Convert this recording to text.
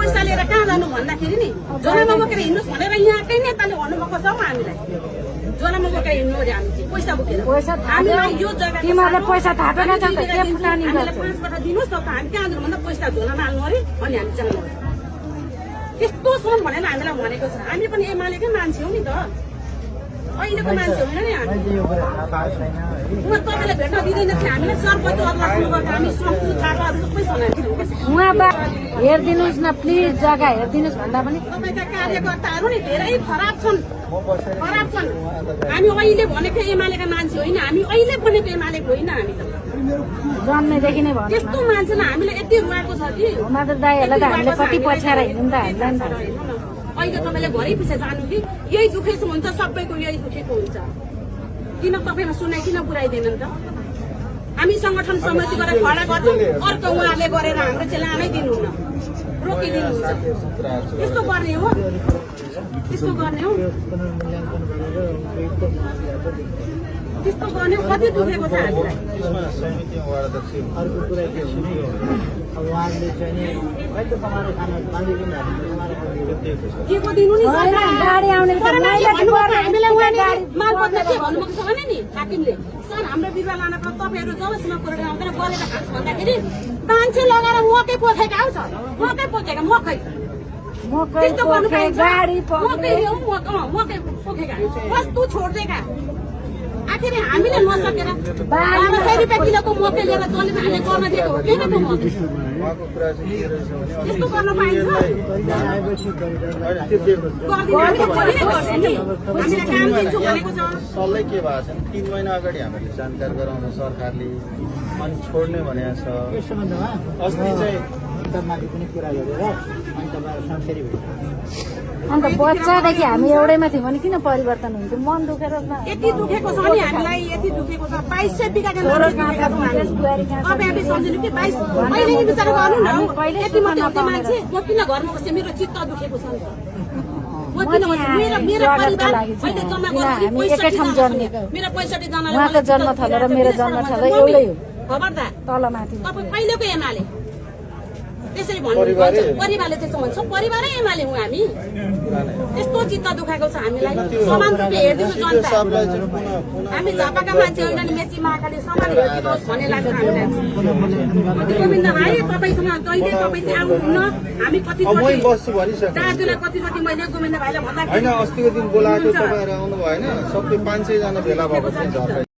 पैसा लिएर कहाँ जानु भन्दाखेरि नि जोलामा बोकेर हिँड्नुहोस् भनेर यहाँकै नेताले भन्नुभएको छ हामीलाई। जोलामा बोकेर हिँड्नु अरे हामी पैसा बोकेर। हामीलाई यो जग्गा तिमीहरूले पैसा थापेन छ त के फुटानी गर्छ? 5 पटा दिनुहोस् न त हामी कहाँ जानु भन्दा पैसा झोलामा हाल्नु अरे अनि हामी जानु। त्यस्तो छौँ भनेर हामीलाई भनेको छ। हामी पनि एमालेकै मान्छे हो नि त, अहिलेको मान्छे होइन नि हामी। उहाँ तपाईँलाई भेट्न दिँदैन थियो हामीलाई सरपञ्च अदालतमा गएर हामी सम्पूर्ण खाताहरू सबै सुनाइदिन्छौँ। उहाँ हेरिदिनुहोस् न प्लिज, जग्गा हेरिदिनुहोस् भन्दा पनि तपाईँका कार्यकर्ताहरू नि धेरै खराब छन्। हामी अहिले भनेको एमालेका मान्छे होइन, हामी अहिले बनेको एमालेको होइन। हामी त जन्मेदेखि नै भन्नु त्यस्तो मान्छेलाई हामीलाई यति रुवाएको छ कि माधव दाईहरूलाई त हामीले कति पछ्याएर हिँड्यौँ त हामीलाई नि थाहा छ। अहिले तपाईँले घरै पछि जानु कि यही दुखेको हुन्छ, सबैको यही दुखेको हुन्छ। किन तपाईँमा सुनाइ किन पुऱ्याइदिएन त? हामी संगठन समिति गरेर खडा गर्छौँ, अर्को उहाँले गरेर हाम्रो चाहिँ लानै दिनुहुन्न, रोकिदिनुहुन्छ। त्यस्तो गर्ने हो, त्यस्तो गर्ने हो, त्यस्तो गर्ने कति दुखेको छ हामीलाई। अर्को कुरा के हो भने अब उहाँले चाहिँ कहिले कमाएर खाना बाँधिदिनु के को दिनु नि गाडी आउने मालपत्र के भन्नुभएको छ भने नि हाकिमले, सर हाम्रो बिरुवा लानको तपाईँहरू जबसम्म कुरो आउँदैन गरेर खान्छ भन्दाखेरि मान्छे लगाएर मकै पोखेका आउँछ, मकै पोखेका मकै त्यस्तो गर्नु पाइन्छ। मकै पोखेका वस्तु छोड्देका आखिर हामीले नसकेर 1200 रुपियाँ किलोको मकै लिएर चलेर हामीले गर्न दिएको हो किन त मकै त्यस्तो गर्न पाइन्छ? हामीले काम दिन्छु भनेको छ। सल्लाह के भएको छ 3 महिना अगाडि हामीले जानकारी गराउन सरकारले अनि छोड्ने भनेको छ। यस सम्बन्धमा अस्ति चाहिँ माथि पनि कुरा गरेर अनि तपाईहरु संसदीय भेट्नु अन्त बच्चादेखि हामी एउटैमा थियौँ भने किन परिवर्तन हुन्थ्यो? मन दुखेर यति दुखेको छ नि हामीलाई, यति दुखेको छ। 2200 बिघाको तपाईहरुले सम्झिनु कि 22 अहिले नि विचार गर्नु न, यति मात्रै मान्छे म किन घरमा बस्छु? मेरो चित्त दुखेको छ नि त। म किन बस्छु? मेरो परिवार अहिले जम्मा गरेको एकै ठाउँ जन्मेको, मेरो 65 जनाले उहाँको जन्म थलो र मेरो जन्म थलो एउटै हो, खबरदार तल माथि। तपाईँ पहिलेको एमाले त्यसरी भन्नुहुन्छ, परिवारले त्यस्तो भन्छ, परिवारै एमाले हौँ हामी। त्यस्तो चित्त दुखाएको छ हामीलाई। समान रूपले हेरिदिनु जनता, हामी झापाका मान्छे होइन नि, मेची महाकाली समान हेरिदिनुहोस् भन्ने लाग्छ हामीलाई। गोविन्द भाइ तपाईँसँग जहिले तपाईँ चाहिँ आउनुहुन्न, हामी कतिचोटि दाजुलाई कतिचोटि मैले गोविन्द भाइलाई भन्दाखेरि अस्तिको दिन बोलाएको तपाईँहरू आउनु भएन, सबै 500 जना भेला भएको छ।